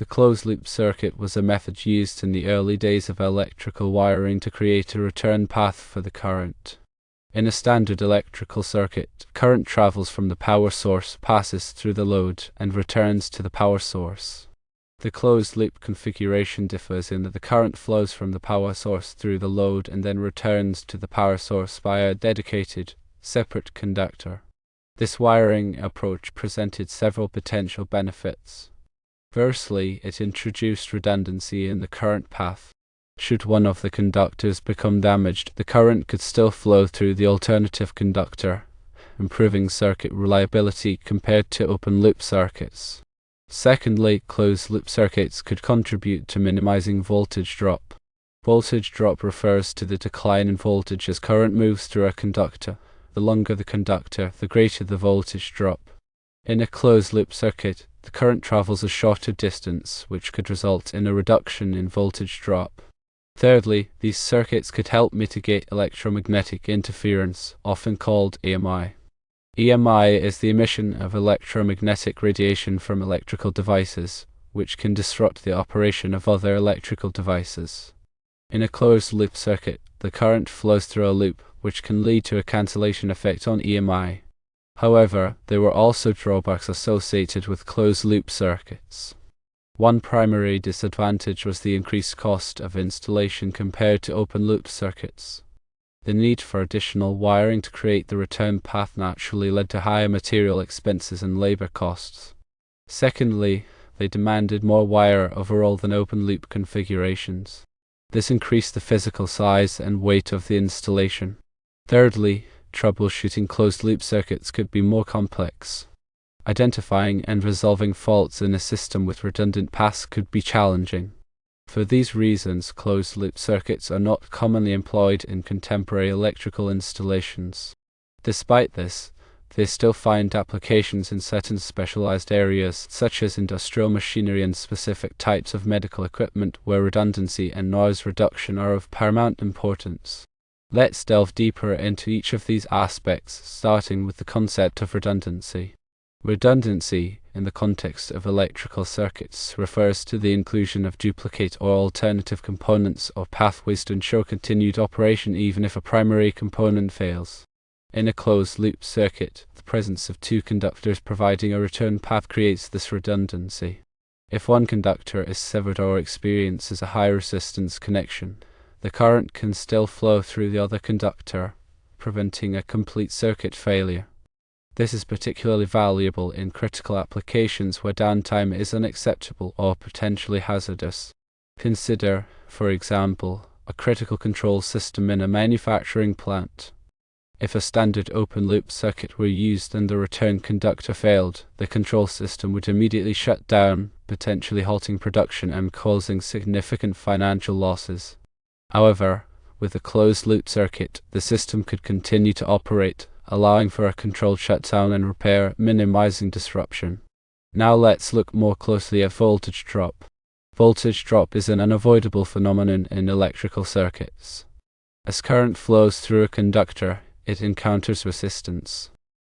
The closed-loop circuit was a method used in the early days of electrical wiring to create a return path for the current. In a standard electrical circuit, current travels from the power source, passes through the load, and returns to the power source. The closed-loop configuration differs in that the current flows from the power source through the load and then returns to the power source via a dedicated, separate conductor. This wiring approach presented several potential benefits. Firstly, it introduced redundancy in the current path. Should one of the conductors become damaged, the current could still flow through the alternative conductor, improving circuit reliability compared to open-loop circuits. Secondly, closed-loop circuits could contribute to minimizing voltage drop. Voltage drop refers to the decline in voltage as current moves through a conductor. The longer the conductor, the greater the voltage drop. In a closed-loop circuit, the current travels a shorter distance, which could result in a reduction in voltage drop. Thirdly, these circuits could help mitigate electromagnetic interference, often called EMI. EMI is the emission of electromagnetic radiation from electrical devices, which can disrupt the operation of other electrical devices. In a closed-loop circuit, the current flows through a loop, which can lead to a cancellation effect on EMI. However, there were also drawbacks associated with closed-loop circuits. One primary disadvantage was the increased cost of installation compared to open-loop circuits. The need for additional wiring to create the return path naturally led to higher material expenses and labor costs. Secondly, they demanded more wire overall than open-loop configurations. This increased the physical size and weight of the installation. Thirdly, troubleshooting closed-loop circuits could be more complex. Identifying and resolving faults in a system with redundant paths could be challenging. For these reasons, closed-loop circuits are not commonly employed in contemporary electrical installations. Despite this, they still find applications in certain specialized areas, such as industrial machinery and specific types of medical equipment where redundancy and noise reduction are of paramount importance. Let's delve deeper into each of these aspects, starting with the concept of redundancy. Redundancy, in the context of electrical circuits, refers to the inclusion of duplicate or alternative components or pathways to ensure continued operation even if a primary component fails. In a closed-loop circuit, the presence of two conductors providing a return path creates this redundancy. If one conductor is severed or experiences a high resistance connection, the current can still flow through the other conductor, preventing a complete circuit failure. This is particularly valuable in critical applications where downtime is unacceptable or potentially hazardous. Consider, for example, a critical control system in a manufacturing plant. If a standard open-loop circuit were used and the return conductor failed, the control system would immediately shut down, potentially halting production and causing significant financial losses. However, with a closed-loop circuit, the system could continue to operate, allowing for a controlled shutdown and repair, minimizing disruption. Now let's look more closely at voltage drop. Voltage drop is an unavoidable phenomenon in electrical circuits. As current flows through a conductor, it encounters resistance.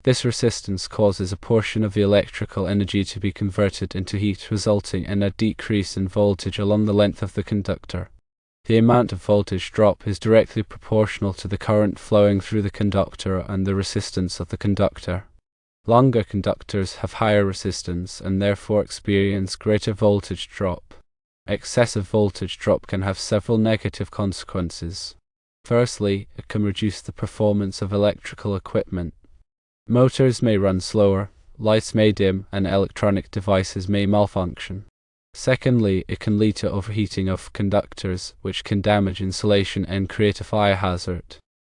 This resistance causes a portion of the electrical energy to be converted into heat, resulting in a decrease in voltage along the length of the conductor. The amount of voltage drop is directly proportional to the current flowing through the conductor and the resistance of the conductor. Longer conductors have higher resistance and therefore experience greater voltage drop. Excessive voltage drop can have several negative consequences. Firstly, it can reduce the performance of electrical equipment. Motors may run slower, lights may dim, and electronic devices may malfunction. Secondly, it can lead to overheating of conductors, which can damage insulation and create a fire hazard.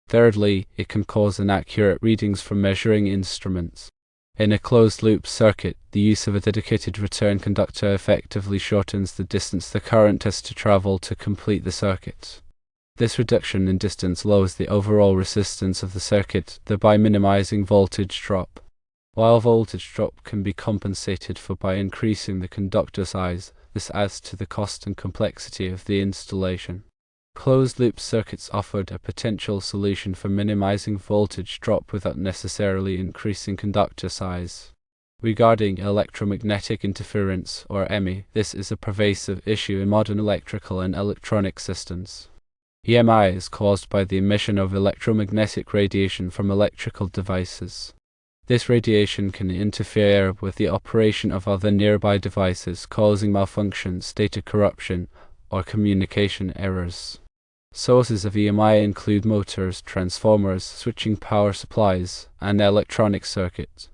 Thirdly, it can cause inaccurate readings from measuring instruments. In a closed-loop circuit, the use of a dedicated return conductor effectively shortens the distance the current has to travel to complete the circuit. This reduction in distance lowers the overall resistance of the circuit, thereby minimizing voltage drop. While voltage drop can be compensated for by increasing the conductor size, this adds to the cost and complexity of the installation. Closed-loop circuits offered a potential solution for minimizing voltage drop without necessarily increasing conductor size. Regarding electromagnetic interference, or EMI, this is a pervasive issue in modern electrical and electronic systems. EMI is caused by the emission of electromagnetic radiation from electrical devices. This radiation can interfere with the operation of other nearby devices, causing malfunctions, data corruption, or communication errors. Sources of EMI include motors, transformers, switching power supplies, and electronic circuits.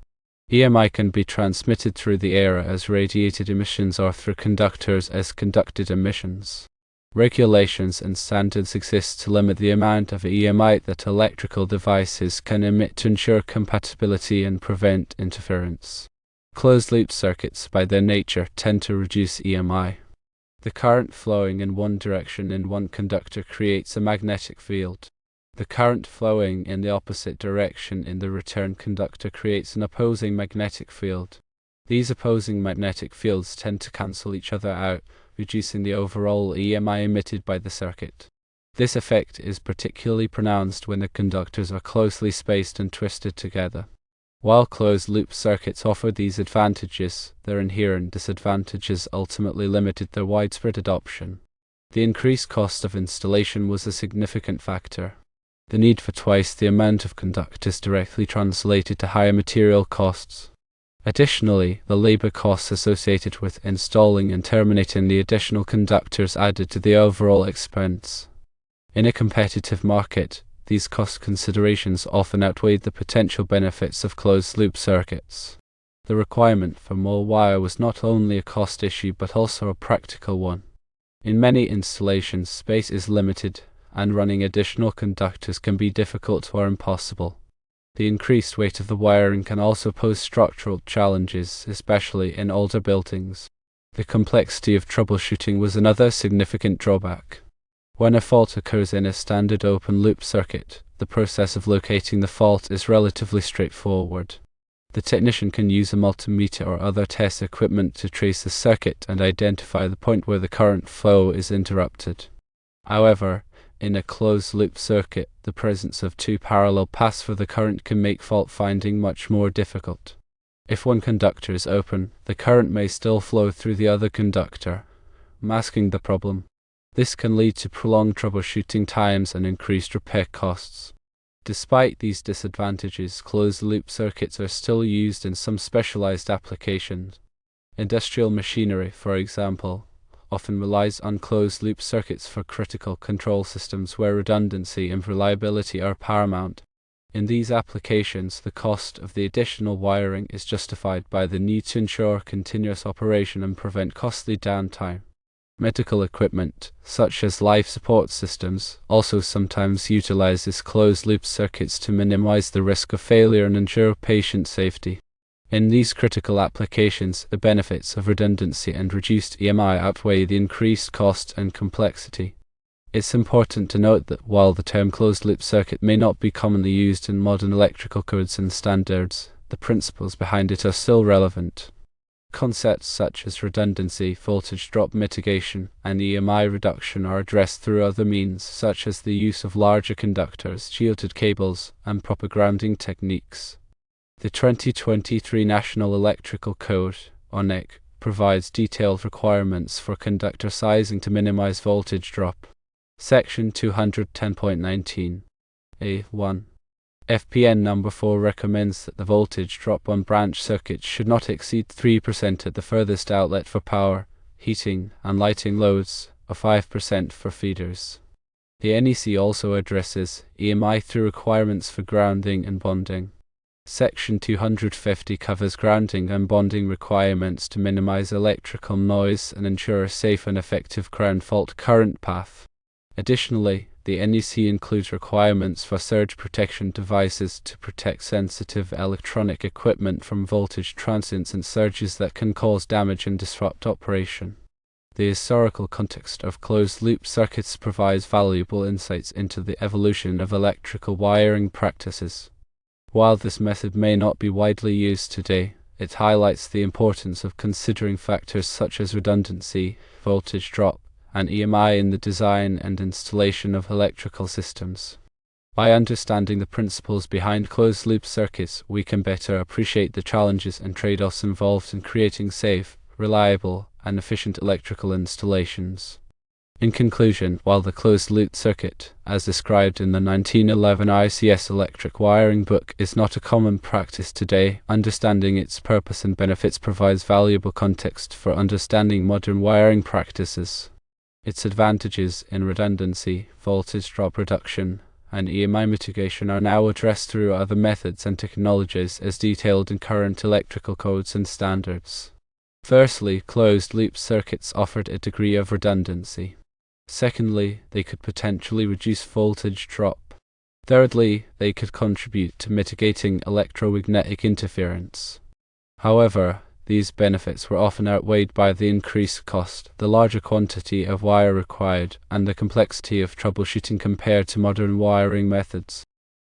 EMI can be transmitted through the air as radiated emissions or through conductors as conducted emissions. Regulations and standards exist to limit the amount of EMI that electrical devices can emit to ensure compatibility and prevent interference. Closed-loop circuits, by their nature, tend to reduce EMI. The current flowing in one direction in one conductor creates a magnetic field. The current flowing in the opposite direction in the return conductor creates an opposing magnetic field. These opposing magnetic fields tend to cancel each other out, reducing the overall EMI emitted by the circuit. This effect is particularly pronounced when the conductors are closely spaced and twisted together. While closed-loop circuits offer these advantages, their inherent disadvantages ultimately limited their widespread adoption. The increased cost of installation was a significant factor. The need for twice the amount of conductors directly translated to higher material costs. Additionally, the labor costs associated with installing and terminating the additional conductors added to the overall expense. In a competitive market, these cost considerations often outweighed the potential benefits of closed-loop circuits. The requirement for more wire was not only a cost issue but also a practical one. In many installations, space is limited, and running additional conductors can be difficult or impossible. The increased weight of the wiring can also pose structural challenges, especially in older buildings. The complexity of troubleshooting was another significant drawback. When a fault occurs in a standard open-loop circuit, the process of locating the fault is relatively straightforward. The technician can use a multimeter or other test equipment to trace the circuit and identify the point where the current flow is interrupted. However, in a closed-loop circuit, the presence of two parallel paths for the current can make fault finding much more difficult. If one conductor is open, the current may still flow through the other conductor, masking the problem. This can lead to prolonged troubleshooting times and increased repair costs. Despite these disadvantages, closed-loop circuits are still used in some specialized applications. Industrial machinery, for example, often relies on closed-loop circuits for critical control systems where redundancy and reliability are paramount. In these applications, the cost of the additional wiring is justified by the need to ensure continuous operation and prevent costly downtime. Medical equipment, such as life support systems, also sometimes utilizes closed-loop circuits to minimize the risk of failure and ensure patient safety. In these critical applications, the benefits of redundancy and reduced EMI outweigh the increased cost and complexity. It's important to note that while the term closed-loop circuit may not be commonly used in modern electrical codes and standards, the principles behind it are still relevant. Concepts such as redundancy, voltage drop mitigation, and EMI reduction are addressed through other means, such as the use of larger conductors, shielded cables, and proper grounding techniques. The 2023 National Electrical Code, or NEC, provides detailed requirements for conductor sizing to minimize voltage drop. Section 210.19 A1 FPN number 4 recommends that the voltage drop on branch circuits should not exceed 3% at the furthest outlet for power, heating, and lighting loads, or 5% for feeders. The NEC also addresses EMI through requirements for grounding and bonding. Section 250 covers grounding and bonding requirements to minimize electrical noise and ensure a safe and effective ground fault current path. Additionally, the NEC includes requirements for surge protection devices to protect sensitive electronic equipment from voltage transients and surges that can cause damage and disrupt operation. The historical context of closed-loop circuits provides valuable insights into the evolution of electrical wiring practices. While this method may not be widely used today, it highlights the importance of considering factors such as redundancy, voltage drop, and EMI in the design and installation of electrical systems. By understanding the principles behind closed-loop circuits, we can better appreciate the challenges and trade-offs involved in creating safe, reliable, and efficient electrical installations. In conclusion, while the closed-loop circuit, as described in the 1911 ICS Electric Wiring Book, is not a common practice today, understanding its purpose and benefits provides valuable context for understanding modern wiring practices. Its advantages in redundancy, voltage drop reduction, and EMI mitigation are now addressed through other methods and technologies as detailed in current electrical codes and standards. Firstly, closed-loop circuits offered a degree of redundancy. Secondly, they could potentially reduce voltage drop. Thirdly, they could contribute to mitigating electromagnetic interference. However, these benefits were often outweighed by the increased cost, the larger quantity of wire required, and the complexity of troubleshooting compared to modern wiring methods.